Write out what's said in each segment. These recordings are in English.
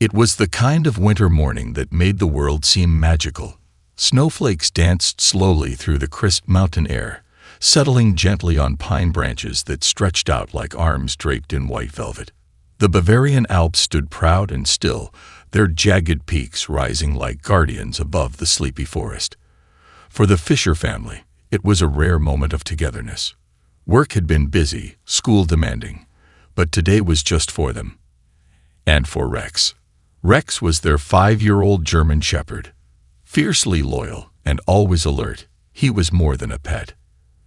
It was the kind of winter morning that made the world seem magical. Snowflakes danced slowly through the crisp mountain air, settling gently on pine branches that stretched out like arms draped in white velvet. The Bavarian Alps stood proud and still, their jagged peaks rising like guardians above the sleepy forest. For the Fisher family, it was a rare moment of togetherness. Work had been busy, school demanding, but today was just for them. And for Rex. Rex was their 5-year-old German Shepherd. Fiercely loyal and always alert, he was more than a pet.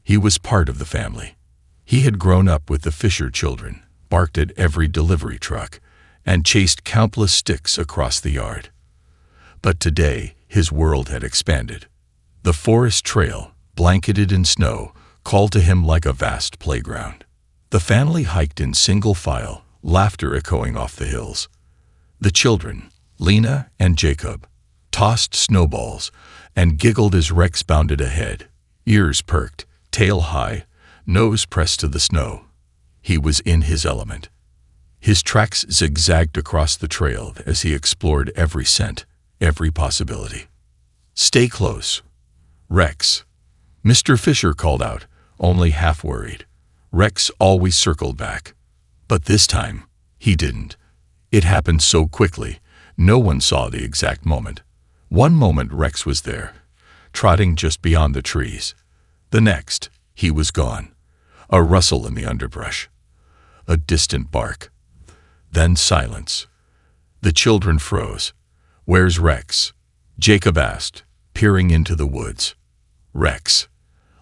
He was part of the family. He had grown up with the Fisher children, barked at every delivery truck, and chased countless sticks across the yard. But today, his world had expanded. The forest trail, blanketed in snow, called to him like a vast playground. The family hiked in single file, laughter echoing off the hills. The children, Lena and Jacob, tossed snowballs and giggled as Rex bounded ahead, ears perked, tail high, nose pressed to the snow. He was in his element. His tracks zigzagged across the trail as he explored every scent, every possibility. "Stay close, Rex," Mr. Fisher called out, only half worried. Rex always circled back. But this time, he didn't. It happened so quickly, no one saw the exact moment. One moment Rex was there, trotting just beyond the trees. The next, he was gone. A rustle in the underbrush. A distant bark. Then silence. The children froze. "Where's Rex?" Jacob asked, peering into the woods. "Rex,"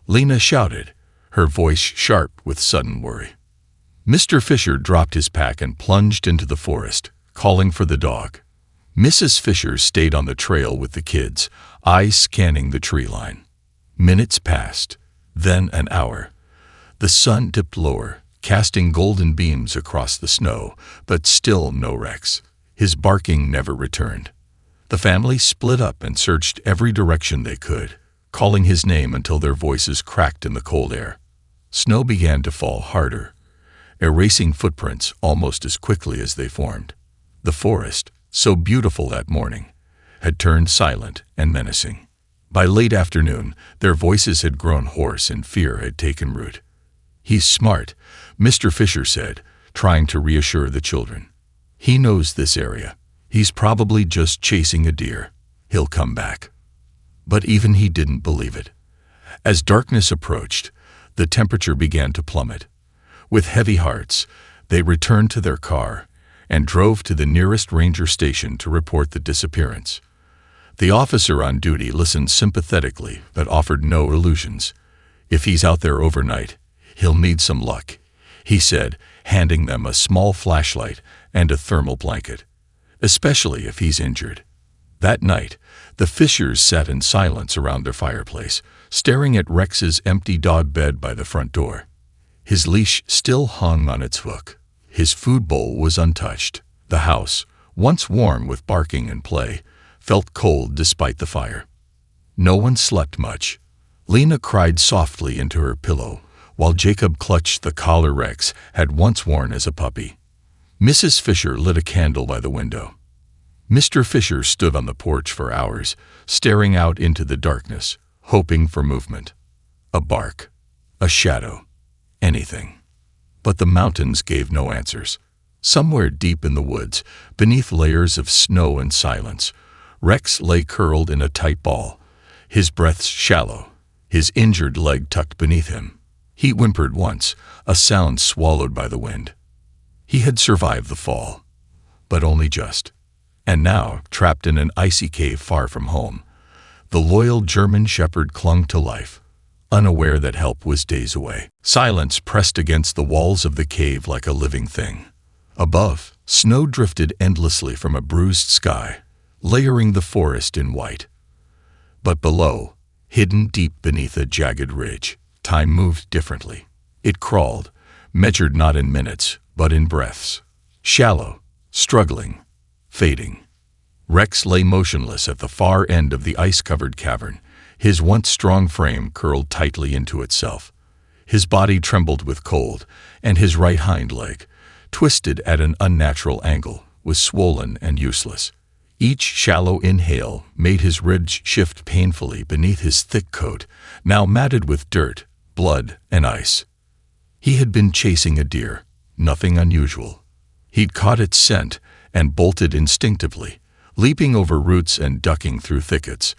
Lena shouted, her voice sharp with sudden worry. Mr. Fisher dropped his pack and plunged into the forest, calling for the dog. Mrs. Fisher stayed on the trail with the kids, eyes scanning the tree line. Minutes passed, then an hour. The sun dipped lower, casting golden beams across the snow, but still no Rex. His barking never returned. The family split up and searched every direction they could, calling his name until their voices cracked in the cold air. Snow began to fall harder, erasing footprints almost as quickly as they formed. The forest, so beautiful that morning, had turned silent and menacing. By late afternoon, their voices had grown hoarse and fear had taken root. "He's smart," Mr. Fisher said, trying to reassure the children. "He knows this area. He's probably just chasing a deer. He'll come back." But even he didn't believe it. As darkness approached, the temperature began to plummet. With heavy hearts, they returned to their car and drove to the nearest ranger station to report the disappearance. The officer on duty listened sympathetically but offered no illusions. "If he's out there overnight, he'll need some luck," he said, handing them a small flashlight and a thermal blanket. "Especially if he's injured." That night, the Fishers sat in silence around their fireplace, staring at Rex's empty dog bed by the front door. His leash still hung on its hook. His food bowl was untouched. The house, once warm with barking and play, felt cold despite the fire. No one slept much. Lena cried softly into her pillow, while Jacob clutched the collar Rex had once worn as a puppy. Mrs. Fisher lit a candle by the window. Mr. Fisher stood on the porch for hours, staring out into the darkness, hoping for movement. A bark, a shadow, anything. But the mountains gave no answers. Somewhere deep in the woods, beneath layers of snow and silence, Rex lay curled in a tight ball, his breath shallow, his injured leg tucked beneath him. He whimpered once, a sound swallowed by the wind. He had survived the fall, but only just. And now, trapped in an icy cave far from home, the loyal German shepherd clung to life, unaware that help was days away. Silence pressed against the walls of the cave like a living thing. Above, snow drifted endlessly from a bruised sky, layering the forest in white. But below, hidden deep beneath a jagged ridge, time moved differently. It crawled, measured not in minutes, but in breaths. Shallow, struggling, fading. Rex lay motionless at the far end of the ice-covered cavern, his once strong frame curled tightly into itself. His body trembled with cold, and his right hind leg, twisted at an unnatural angle, was swollen and useless. Each shallow inhale made his ribs shift painfully beneath his thick coat, now matted with dirt, blood, and ice. He had been chasing a deer, nothing unusual. He'd caught its scent and bolted instinctively, leaping over roots and ducking through thickets.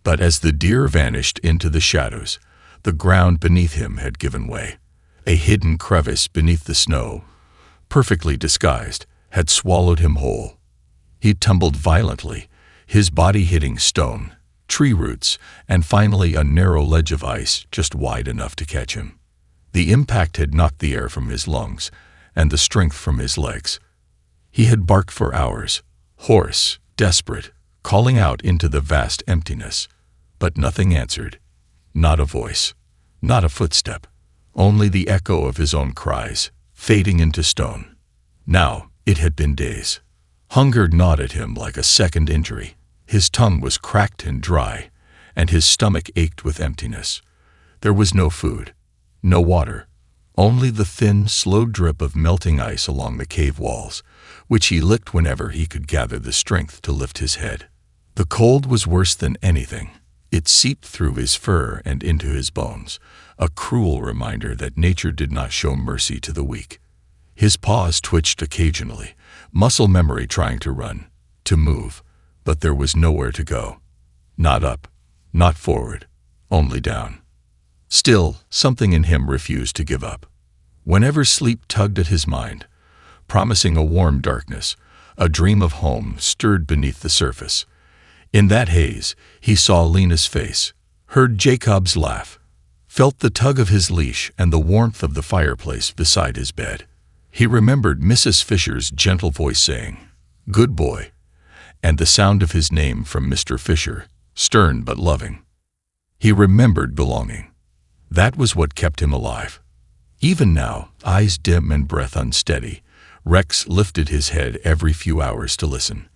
But as the deer vanished into the shadows, the ground beneath him had given way. A hidden crevice beneath the snow, perfectly disguised, had swallowed him whole. He tumbled violently, his body hitting stone, tree roots, and finally a narrow ledge of ice just wide enough to catch him. The impact had knocked the air from his lungs and the strength from his legs. He had barked for hours, hoarse, desperate, calling out into the vast emptiness. But nothing answered. Not a voice, not a footstep, only the echo of his own cries, fading into stone. Now it had been days. Hunger gnawed at him like a second injury. His tongue was cracked and dry, and his stomach ached with emptiness. There was no food, no water, only the thin, slow drip of melting ice along the cave walls, which he licked whenever he could gather the strength to lift his head. The cold was worse than anything. It seeped through his fur and into his bones, a cruel reminder that nature did not show mercy to the weak. His paws twitched occasionally, muscle memory trying to run, to move, but there was nowhere to go. Not up, not forward, only down. Still, something in him refused to give up. Whenever sleep tugged at his mind, promising a warm darkness, a dream of home stirred beneath the surface. In that haze, he saw Lena's face, heard Jacob's laugh, felt the tug of his leash and the warmth of the fireplace beside his bed. He remembered Mrs. Fisher's gentle voice saying, "Good boy," and the sound of his name from Mr. Fisher, stern but loving. He remembered belonging. That was what kept him alive. Even now, eyes dim and breath unsteady, Rex lifted his head every few hours to listen.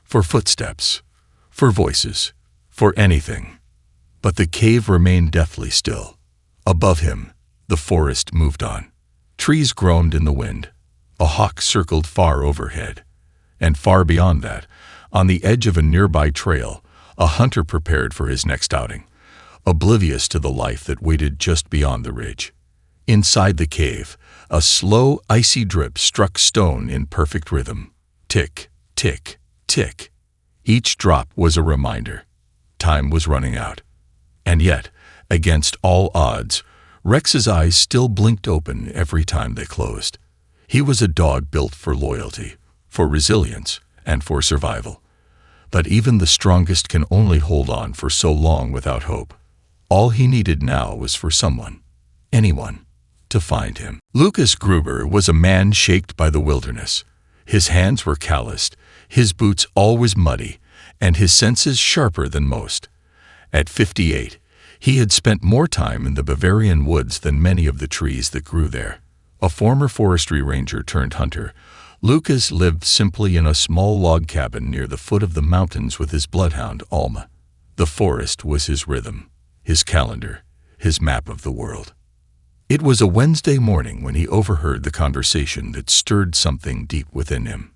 For footsteps, for voices, for anything. But the cave remained deathly still. Above him, the forest moved on. Trees groaned in the wind. A hawk circled far overhead. And far beyond that, on the edge of a nearby trail, a hunter prepared for his next outing, oblivious to the life that waited just beyond the ridge. Inside the cave, a slow, icy drip struck stone in perfect rhythm. Tick, tick, tick. Each drop was a reminder. Time was running out. And yet, against all odds, Rex's eyes still blinked open every time they closed. He was a dog built for loyalty, for resilience, and for survival. But even the strongest can only hold on for so long without hope. All he needed now was for someone, anyone, to find him. Lucas Gruber was a man shaped by the wilderness. His hands were calloused, his boots always muddy, and his senses sharper than most. At 58, he had spent more time in the Bavarian woods than many of the trees that grew there. A former forestry ranger turned hunter, Lucas lived simply in a small log cabin near the foot of the mountains with his bloodhound, Alma. The forest was his rhythm, his calendar, his map of the world. It was a Wednesday morning when he overheard the conversation that stirred something deep within him.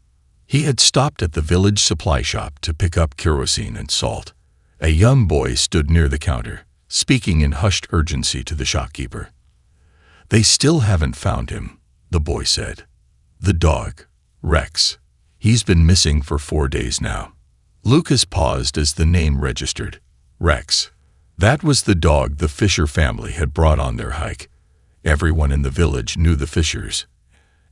He had stopped at the village supply shop to pick up kerosene and salt. A young boy stood near the counter, speaking in hushed urgency to the shopkeeper. "They still haven't found him," the boy said. "The dog, Rex. He's been missing for 4 days now." Lucas paused as the name registered. Rex. That was the dog the Fisher family had brought on their hike. Everyone in the village knew the Fishers,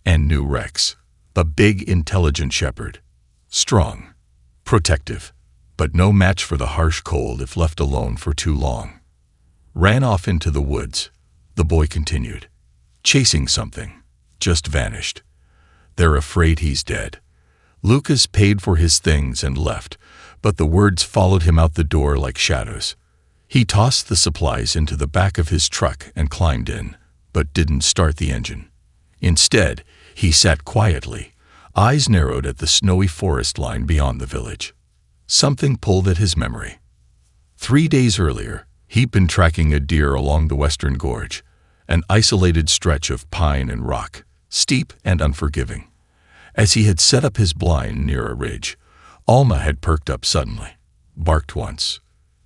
and knew Rex, a big, intelligent shepherd. Strong, protective, but no match for the harsh cold if left alone for too long. Ran off into the woods, the boy continued. Chasing something, just vanished. They're afraid he's dead. Lucas paid for his things and left, but the words followed him out the door like shadows. He tossed the supplies into the back of his truck and climbed in, but didn't start the engine. Instead, he sat quietly, eyes narrowed at the snowy forest line beyond the village. Something pulled at his memory. 3 days earlier, he'd been tracking a deer along the western gorge, an isolated stretch of pine and rock, steep and unforgiving. As he had set up his blind near a ridge, Alma had perked up suddenly, barked once.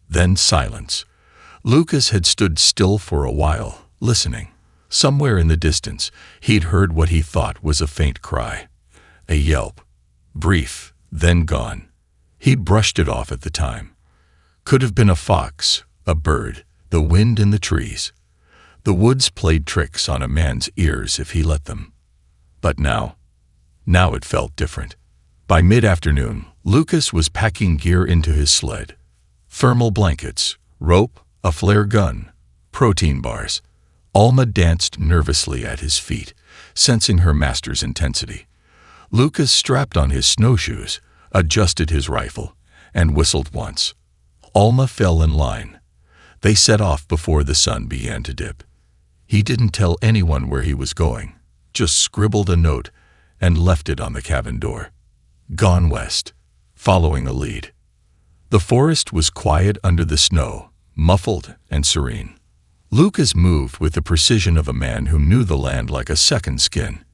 Then silence. Lucas had stood still for a while, listening. Somewhere in the distance, he'd heard what he thought was a faint cry. A yelp. Brief, then gone. He'd brushed it off at the time. Could have been a fox, a bird, the wind in the trees. The woods played tricks on a man's ears if he let them. But now it felt different. By mid-afternoon, Lucas was packing gear into his sled. Thermal blankets, rope, a flare gun, protein bars. Alma danced nervously at his feet, sensing her master's intensity. Lucas strapped on his snowshoes, adjusted his rifle, and whistled once. Alma fell in line. They set off before the sun began to dip. He didn't tell anyone where he was going, just scribbled a note and left it on the cabin door. Gone west, following a lead. The forest was quiet under the snow, muffled and serene. Lucas moved with the precision of a man who knew the land like a second skin.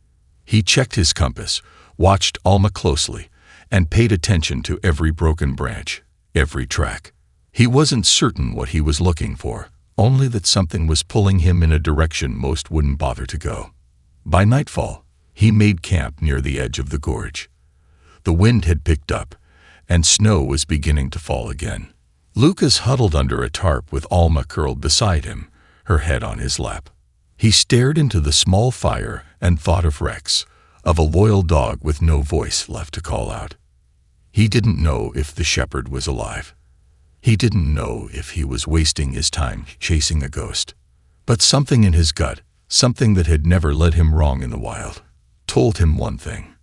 He checked his compass, watched Alma closely, and paid attention to every broken branch, every track. He wasn't certain what he was looking for, only that something was pulling him in a direction most wouldn't bother to go. By nightfall, he made camp near the edge of the gorge. The wind had picked up, and snow was beginning to fall again. Lucas huddled under a tarp with Alma curled beside him, her head on his lap. He stared into the small fire and thought of Rex, of a loyal dog with no voice left to call out. He didn't know if the shepherd was alive. He didn't know if he was wasting his time chasing a ghost. But something in his gut, something that had never led him wrong in the wild, told him one thing: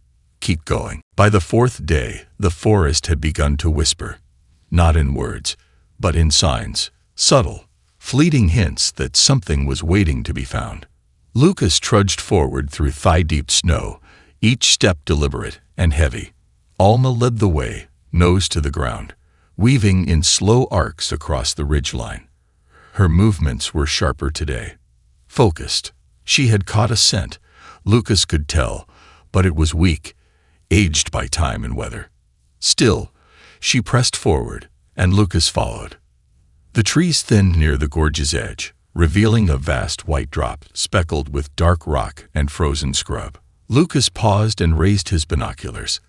keep going. By the fourth day, the forest had begun to whisper, not in words, but in signs, subtle, fleeting hints that something was waiting to be found. Lucas trudged forward through thigh-deep snow, each step deliberate and heavy. Alma led the way, nose to the ground, weaving in slow arcs across the ridgeline. Her movements were sharper today, focused. She had caught a scent, Lucas could tell, but it was weak, aged by time and weather. Still, she pressed forward, and Lucas followed. The trees thinned near the gorge's edge, revealing a vast white drop speckled with dark rock and frozen scrub. Lucas paused and raised his binoculars.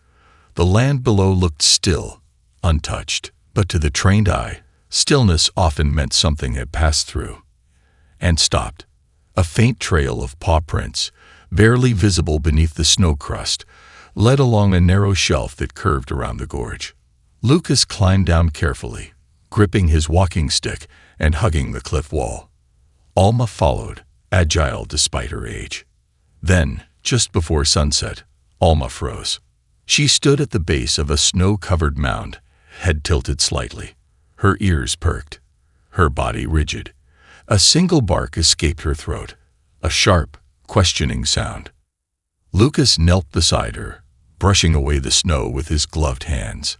The land below looked still, untouched, but to the trained eye, stillness often meant something had passed through and stopped. A faint trail of paw prints, barely visible beneath the snow crust, led along a narrow shelf that curved around the gorge. Lucas climbed down carefully, gripping his walking stick and hugging the cliff wall. Alma followed, agile despite her age. Then, just before sunset, Alma froze. She stood at the base of a snow-covered mound, head tilted slightly, her ears perked, her body rigid. A single bark escaped her throat, a sharp, questioning sound. Lucas knelt beside her, brushing away the snow with his gloved hands.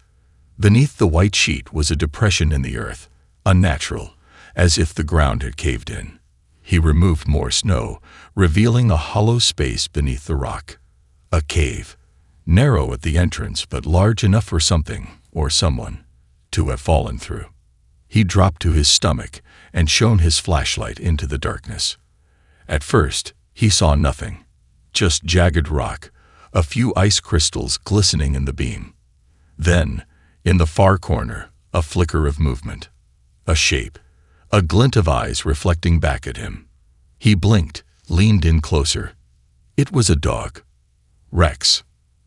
Beneath the white sheet was a depression in the earth, unnatural, as if the ground had caved in. He removed more snow, revealing a hollow space beneath the rock. A cave, narrow at the entrance but large enough for something, or someone, to have fallen through. He dropped to his stomach and shone his flashlight into the darkness. At first, he saw nothing, just jagged rock, a few ice crystals glistening in the beam. Then, in the far corner, a flicker of movement, a shape, a glint of eyes reflecting back at him. He blinked, leaned in closer. It was a dog. Rex.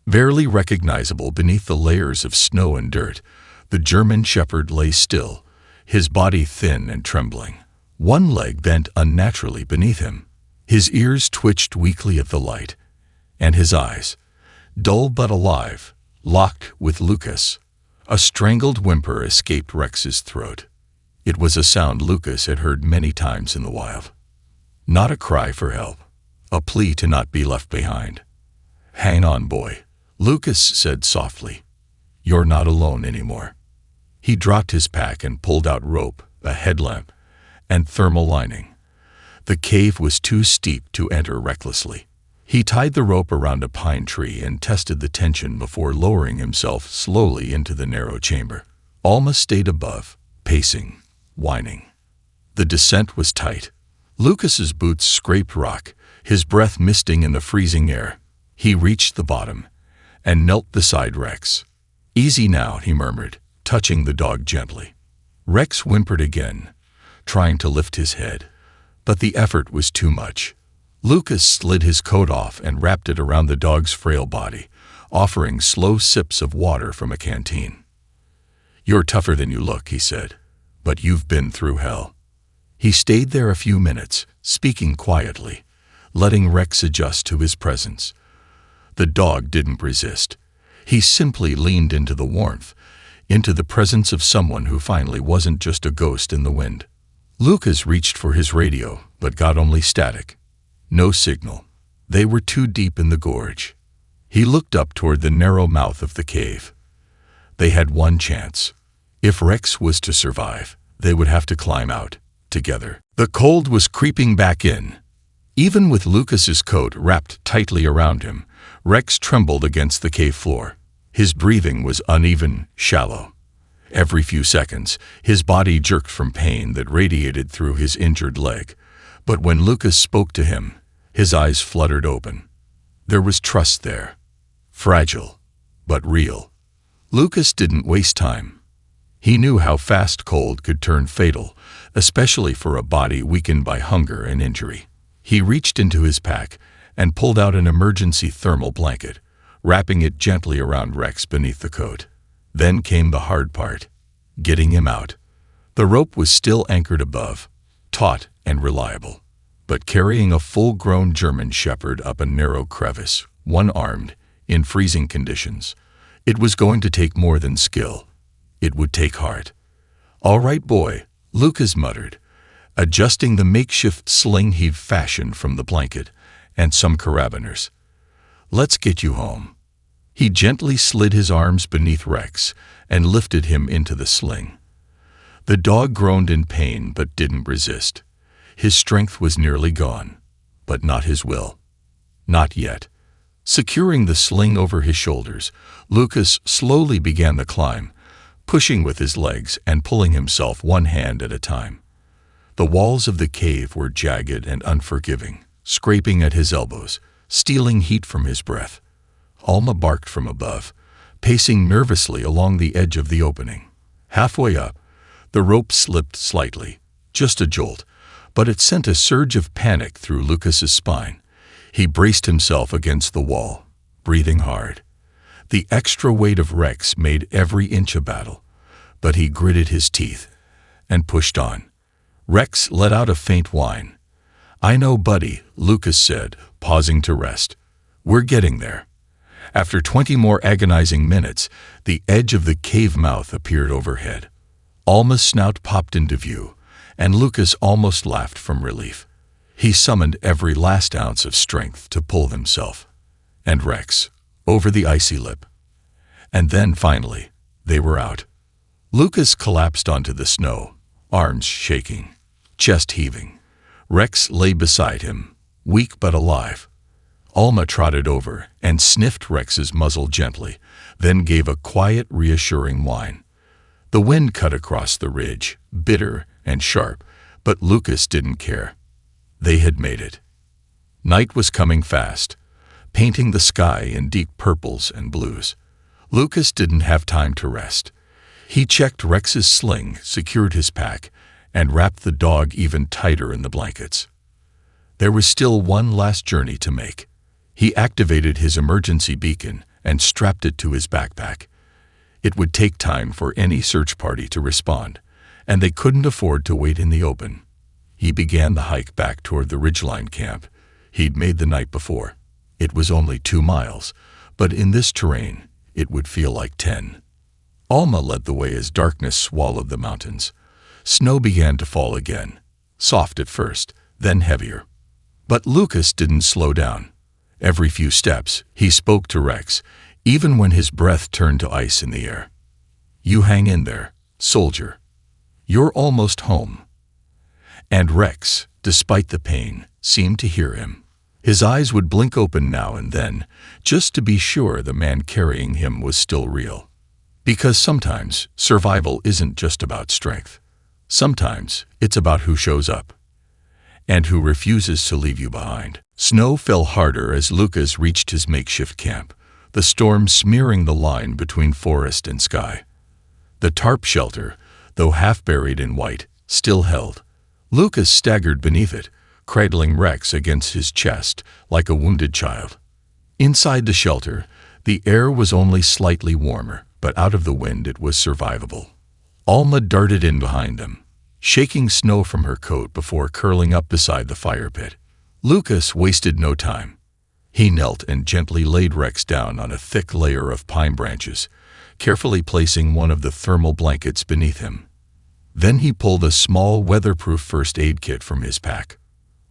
Barely recognizable beneath the layers of snow and dirt, the German shepherd lay still, his body thin and trembling. One leg bent unnaturally beneath him. His ears twitched weakly at the light, and his eyes, dull but alive, locked with Lucas. A strangled whimper escaped Rex's throat. It was a sound Lucas had heard many times in the wild. Not a cry for help, a plea to not be left behind. "Hang on, boy," Lucas said softly. "You're not alone anymore." He dropped his pack and pulled out rope, a headlamp, and thermal lining. The cave was too steep to enter recklessly. He tied the rope around a pine tree and tested the tension before lowering himself slowly into the narrow chamber. Alma stayed above, pacing, whining. The descent was tight. Lucas's boots scraped rock, his breath misting in the freezing air. He reached the bottom and knelt beside Rex. "Easy now," he murmured, touching the dog gently. Rex whimpered again, trying to lift his head, but the effort was too much. Lucas slid his coat off and wrapped it around the dog's frail body, offering slow sips of water from a canteen. "You're tougher than you look," he said, "but you've been through hell." He stayed there a few minutes, speaking quietly, letting Rex adjust to his presence. The dog didn't resist. He simply leaned into the warmth, into the presence of someone who finally wasn't just a ghost in the wind. Lucas reached for his radio, but got only static. No signal. They were too deep in the gorge. He looked up toward the narrow mouth of the cave. They had one chance. If Rex was to survive, they would have to climb out, together. The cold was creeping back in. Even with Lucas's coat wrapped tightly around him, Rex trembled against the cave floor. His breathing was uneven, shallow. Every few seconds, his body jerked from pain that radiated through his injured leg. But when Lucas spoke to him, his eyes fluttered open. There was trust there. Fragile, but real. Lucas didn't waste time. He knew how fast cold could turn fatal, especially for a body weakened by hunger and injury. He reached into his pack and pulled out an emergency thermal blanket, wrapping it gently around Rex beneath the coat. Then came the hard part, getting him out. The rope was still anchored above, taut and reliable, but carrying a full-grown German shepherd up a narrow crevice, one-armed, in freezing conditions. It was going to take more than skill. It would take heart. "All right, boy," Lucas muttered, adjusting the makeshift sling he'd fashioned from the blanket and some carabiners. "Let's get you home." He gently slid his arms beneath Rex and lifted him into the sling. The dog groaned in pain but didn't resist. His strength was nearly gone, but not his will. Not yet. Securing the sling over his shoulders, Lucas slowly began the climb, pushing with his legs and pulling himself one hand at a time. The walls of the cave were jagged and unforgiving, scraping at his elbows, stealing heat from his breath. Alma barked from above, pacing nervously along the edge of the opening. Halfway up, the rope slipped slightly, just a jolt, but it sent a surge of panic through Lucas's spine. He braced himself against the wall, breathing hard. The extra weight of Rex made every inch a battle, but he gritted his teeth and pushed on. Rex let out a faint whine. "I know, buddy," Lucas said, pausing to rest. "We're getting there." After 20 more agonizing minutes, the edge of the cave mouth appeared overhead. Alma's snout popped into view, and Lucas almost laughed from relief. He summoned every last ounce of strength to pull himself, and Rex, over the icy lip. And then, finally, they were out. Lucas collapsed onto the snow, arms shaking, chest heaving. Rex lay beside him, weak but alive. Alma trotted over and sniffed Rex's muzzle gently, then gave a quiet, reassuring whine. The wind cut across the ridge, bitter and sharp, but Lucas didn't care. They had made it. Night was coming fast, painting the sky in deep purples and blues. Lucas didn't have time to rest. He checked Rex's sling, secured his pack, and wrapped the dog even tighter in the blankets. There was still one last journey to make. He activated his emergency beacon and strapped it to his backpack. It would take time for any search party to respond, and they couldn't afford to wait in the open. He began the hike back toward the ridgeline camp he'd made the night before. It was only 2 miles, but in this terrain, it would feel like 10. Alma led the way as darkness swallowed the mountains. Snow began to fall again, soft at first, then heavier. But Lucas didn't slow down. Every few steps, he spoke to Rex, even when his breath turned to ice in the air. "You hang in there, soldier. You're almost home." And Rex, despite the pain, seemed to hear him. His eyes would blink open now and then, just to be sure the man carrying him was still real. Because sometimes survival isn't just about strength. Sometimes it's about who shows up and who refuses to leave you behind. Snow fell harder as Lucas reached his makeshift camp, the storm smearing the line between forest and sky. The tarp shelter, though half buried in white, still held. Lucas staggered beneath it, cradling Rex against his chest like a wounded child. Inside the shelter, the air was only slightly warmer, but out of the wind it was survivable. Alma darted in behind them, shaking snow from her coat before curling up beside the fire pit. Lucas wasted no time. He knelt and gently laid Rex down on a thick layer of pine branches, carefully placing one of the thermal blankets beneath him. Then he pulled a small weatherproof first aid kit from his pack.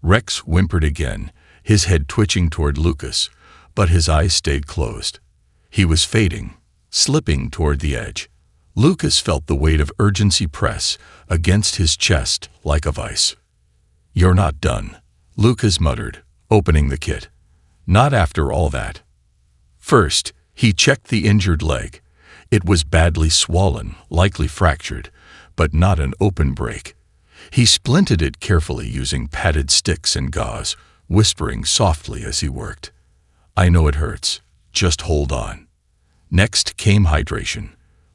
Rex whimpered again, his head twitching toward Lucas, but his eyes stayed closed. He was fading, slipping toward the edge. Lucas felt the weight of urgency press against his chest like a vice. "You're not done," Lucas muttered, opening the kit. "Not after all that." First, he checked the injured leg. It was badly swollen, likely fractured, but not an open break. He splinted it carefully using padded sticks and gauze, whispering softly as he worked. "I know it hurts. Just hold on." Next came hydration.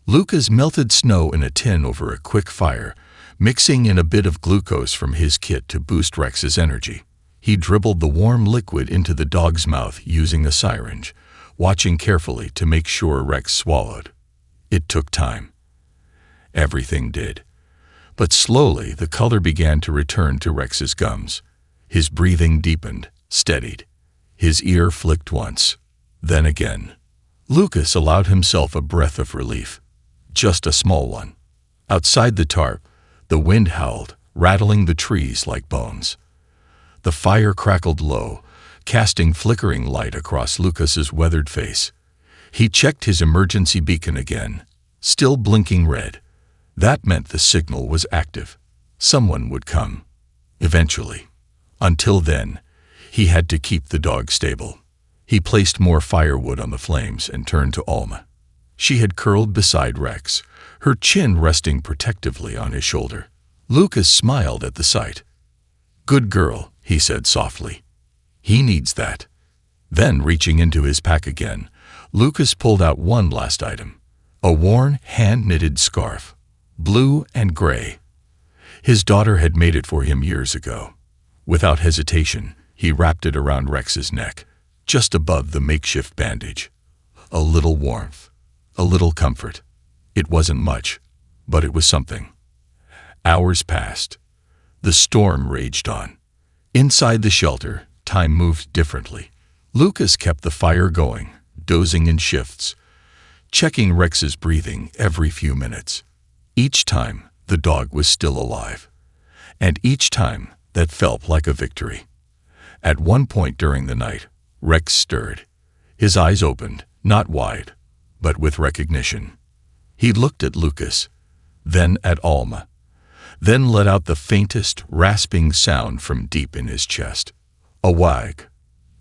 Lucas melted snow in a tin over a quick fire, mixing in a bit of glucose from his kit to boost Rex's energy. He dribbled the warm liquid into the dog's mouth using a syringe, watching carefully to make sure Rex swallowed. It took time. Everything did. But slowly the color began to return to Rex's gums. His breathing deepened, steadied. His ear flicked once, then again. Lucas allowed himself a breath of relief. Just a small one. Outside the tarp, the wind howled, rattling the trees like bones. The fire crackled low, casting flickering light across Lucas's weathered face. He checked his emergency beacon again, still blinking red. That meant the signal was active. Someone would come. Eventually. Until then, he had to keep the dog stable. He placed more firewood on the flames and turned to Alma. She had curled beside Rex, her chin resting protectively on his shoulder. Lucas smiled at the sight. "Good girl," he said softly. "He needs that." Then, reaching into his pack again, Lucas pulled out one last item, a worn, hand-knitted scarf, blue and gray. His daughter had made it for him years ago. Without hesitation, he wrapped it around Rex's neck, just above the makeshift bandage. A little warmth, a little comfort. It wasn't much, but it was something. Hours passed. The storm raged on. Inside the shelter, time moved differently. Lucas kept the fire going, dozing in shifts, checking Rex's breathing every few minutes. Each time, the dog was still alive. And each time, that felt like a victory. At one point during the night, Rex stirred. His eyes opened, not wide, but with recognition. He looked at Lucas, then at Alma, then let out the faintest, rasping sound from deep in his chest. A wag.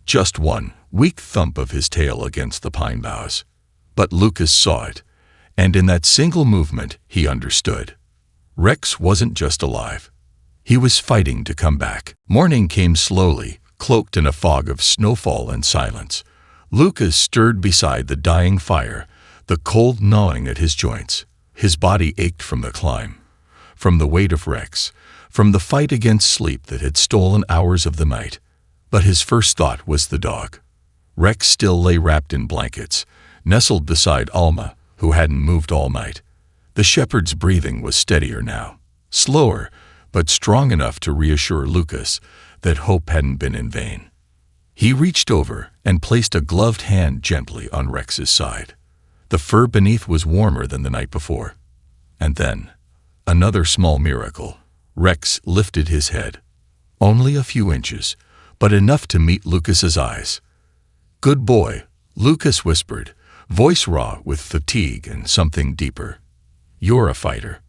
Just one weak thump of his tail against the pine boughs. But Lucas saw it, and in that single movement he understood. Rex wasn't just alive. He was fighting to come back. Morning came slowly, cloaked in a fog of snowfall and silence. Lucas stirred beside the dying fire, the cold gnawing at his joints. His body ached from the climb, from the weight of Rex, from the fight against sleep that had stolen hours of the night. But his first thought was the dog. Rex still lay wrapped in blankets, nestled beside Alma, who hadn't moved all night. The shepherd's breathing was steadier now, slower, but strong enough to reassure Lucas that hope hadn't been in vain. He reached over and placed a gloved hand gently on Rex's side. The fur beneath was warmer than the night before. And then, another small miracle. Rex lifted his head. Only a few inches, but enough to meet Lucas's eyes. "Good boy," Lucas whispered, voice raw with fatigue and something deeper. "You're a fighter."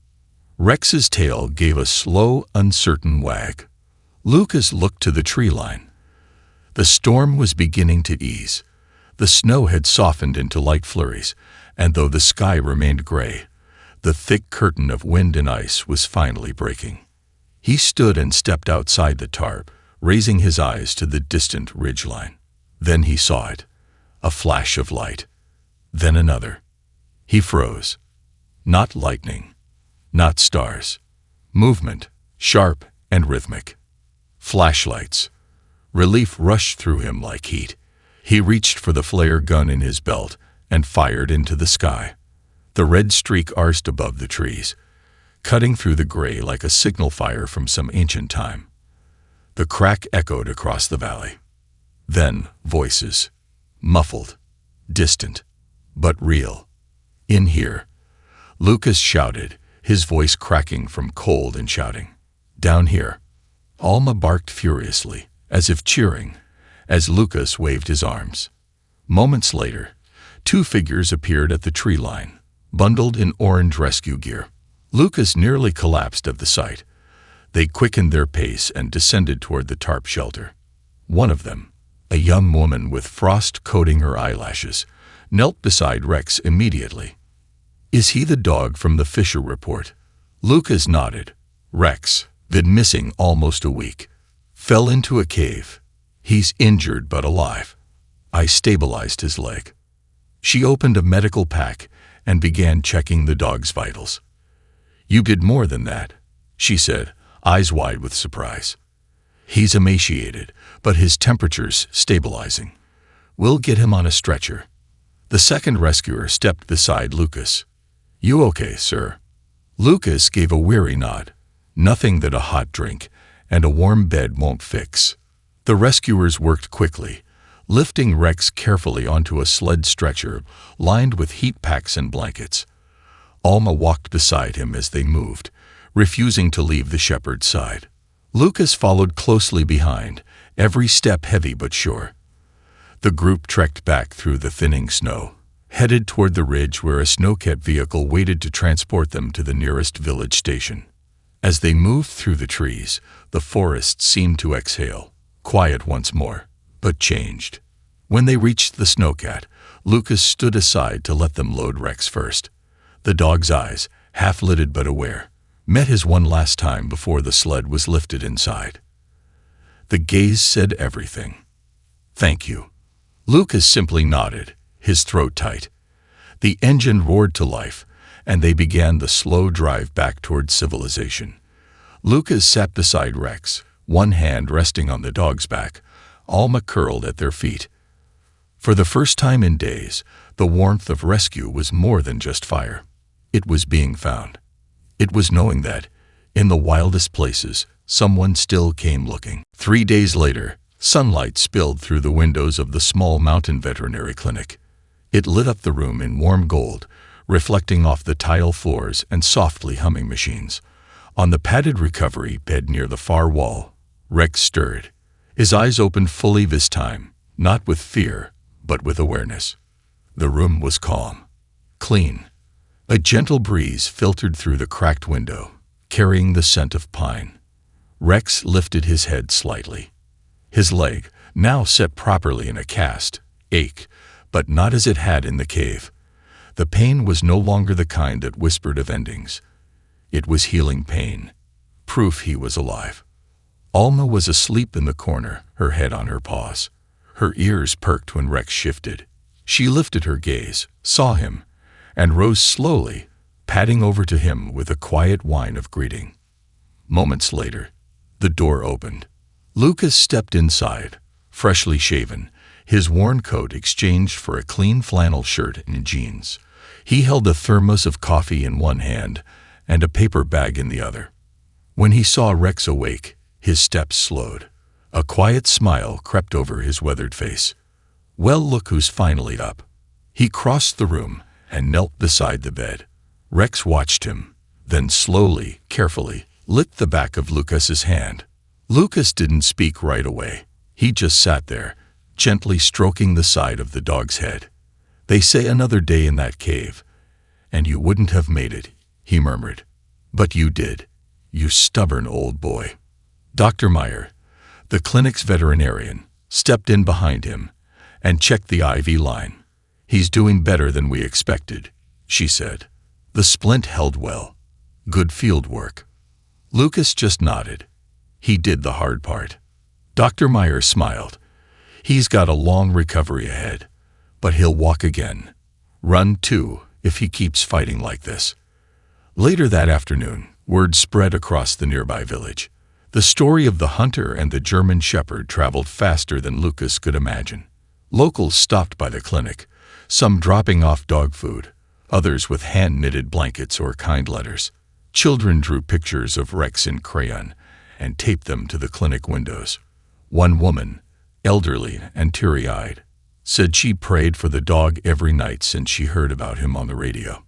Rex's tail gave a slow, uncertain wag. Lucas looked to the tree line. The storm was beginning to ease. The snow had softened into light flurries, and though the sky remained gray, the thick curtain of wind and ice was finally breaking. He stood and stepped outside the tarp, raising his eyes to the distant ridgeline. Then he saw it, a flash of light, then another. He froze. Not lightning, not stars. Movement, sharp and rhythmic. Flashlights. Relief rushed through him like heat. He reached for the flare gun in his belt and fired into the sky. The red streak arced above the trees, cutting through the gray like a signal fire from some ancient time. The crack echoed across the valley. Then voices, muffled, distant, but real. In here, Lucas shouted, his voice cracking from cold and shouting. Down here, Alma barked furiously, as if cheering, as Lucas waved his arms. Moments later, two figures appeared at the tree line, bundled in orange rescue gear. Lucas nearly collapsed at the sight. They quickened their pace and descended toward the tarp shelter. One of them, a young woman with frost coating her eyelashes, knelt beside Rex immediately. Is he the dog from the Fisher report? Lucas nodded. Rex, been missing almost a week. Fell into a cave. He's injured but alive. I stabilized his leg. She opened a medical pack and began checking the dog's vitals. You did more than that, she said, eyes wide with surprise. He's emaciated, but his temperature's stabilizing. We'll get him on a stretcher. The second rescuer stepped beside Lucas. You okay, sir? Lucas gave a weary nod. Nothing that a hot drink and a warm bed won't fix. The rescuers worked quickly, lifting Rex carefully onto a sled stretcher lined with heat packs and blankets. Alma walked beside him as they moved, refusing to leave the shepherd's side. Lucas followed closely behind, every step heavy but sure. The group trekked back through the thinning snow, headed toward the ridge where a snowcat vehicle waited to transport them to the nearest village station. As they moved through the trees, the forest seemed to exhale, quiet once more, but changed. When they reached the snowcat, Lucas stood aside to let them load Rex first. The dog's eyes, half-lidded but aware, met his one last time before the sled was lifted inside. The gaze said everything. Thank you. Lucas simply nodded, his throat tight. The engine roared to life, and they began the slow drive back toward civilization. Lucas sat beside Rex, one hand resting on the dog's back, Alma curled at their feet. For the first time in days, the warmth of rescue was more than just fire. It was being found. It was knowing that, in the wildest places, someone still came looking. 3 days later, sunlight spilled through the windows of the small mountain veterinary clinic. It lit up the room in warm gold, reflecting off the tile floors and softly humming machines. On the padded recovery bed near the far wall, Rex stirred. His eyes opened fully this time, not with fear, but with awareness. The room was calm, clean. A gentle breeze filtered through the cracked window, carrying the scent of pine. Rex lifted his head slightly. His leg, now set properly in a cast, ached, but not as it had in the cave. The pain was no longer the kind that whispered of endings. It was healing pain, proof he was alive. Alma was asleep in the corner, her head on her paws. Her ears perked when Rex shifted. She lifted her gaze, saw him, and rose slowly, padding over to him with a quiet whine of greeting. Moments later, the door opened. Lucas stepped inside, freshly shaven, his worn coat exchanged for a clean flannel shirt and jeans. He held a thermos of coffee in one hand and a paper bag in the other. When he saw Rex awake, his steps slowed. A quiet smile crept over his weathered face. Well, look who's finally up. He crossed the room and knelt beside the bed. Rex watched him, then slowly, carefully, licked the back of Lucas's hand. Lucas didn't speak right away. He just sat there, gently stroking the side of the dog's head. They say another day in that cave, and you wouldn't have made it, he murmured. But you did, you stubborn old boy. Dr. Meyer, the clinic's veterinarian, stepped in behind him, and checked the IV line. "He's doing better than we expected," she said. "The splint held well. Good field work." Lucas just nodded. He did the hard part. Dr. Meyer smiled. "He's got a long recovery ahead, but he'll walk again. Run too, if he keeps fighting like this." Later that afternoon, word spread across the nearby village. The story of the hunter and the German shepherd traveled faster than Lucas could imagine. Locals stopped by the clinic, some dropping off dog food, others with hand-knitted blankets or kind letters. Children drew pictures of Rex in crayon and taped them to the clinic windows. One woman, elderly and teary-eyed, said she prayed for the dog every night since she heard about him on the radio.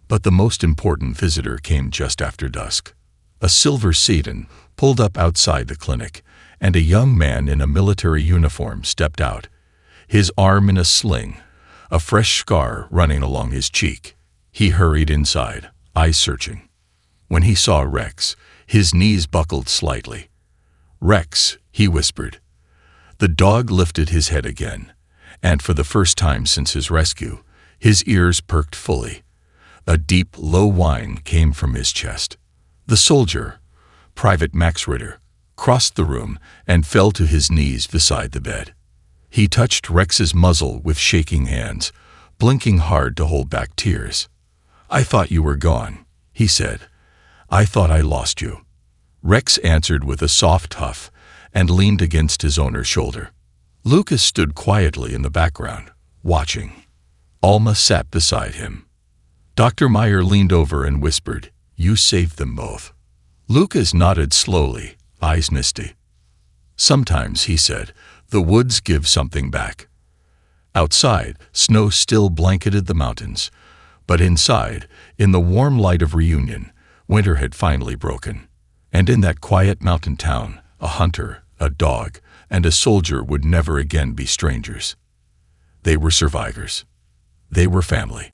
But the most important visitor came just after dusk. A silver sedan pulled up outside the clinic, and a young man in a military uniform stepped out, his arm in a sling, a fresh scar running along his cheek. He hurried inside, eyes searching. When he saw Rex, his knees buckled slightly. "Rex," he whispered. The dog lifted his head again, and for the first time since his rescue, his ears perked fully. A deep, low whine came from his chest. The soldier, Private Max Ritter, crossed the room and fell to his knees beside the bed. He touched Rex's muzzle with shaking hands, blinking hard to hold back tears. "I thought you were gone," he said. "I thought I lost you." Rex answered with a soft huff and leaned against his owner's shoulder. Lucas stood quietly in the background, watching. Alma sat beside him. Dr. Meyer leaned over and whispered, "You saved them both." Lucas nodded slowly, eyes misty. "Sometimes," he said, "the woods give something back." Outside, snow still blanketed the mountains, but inside, in the warm light of reunion, winter had finally broken. And in that quiet mountain town, a hunter, a dog, and a soldier would never again be strangers. They were survivors. They were family.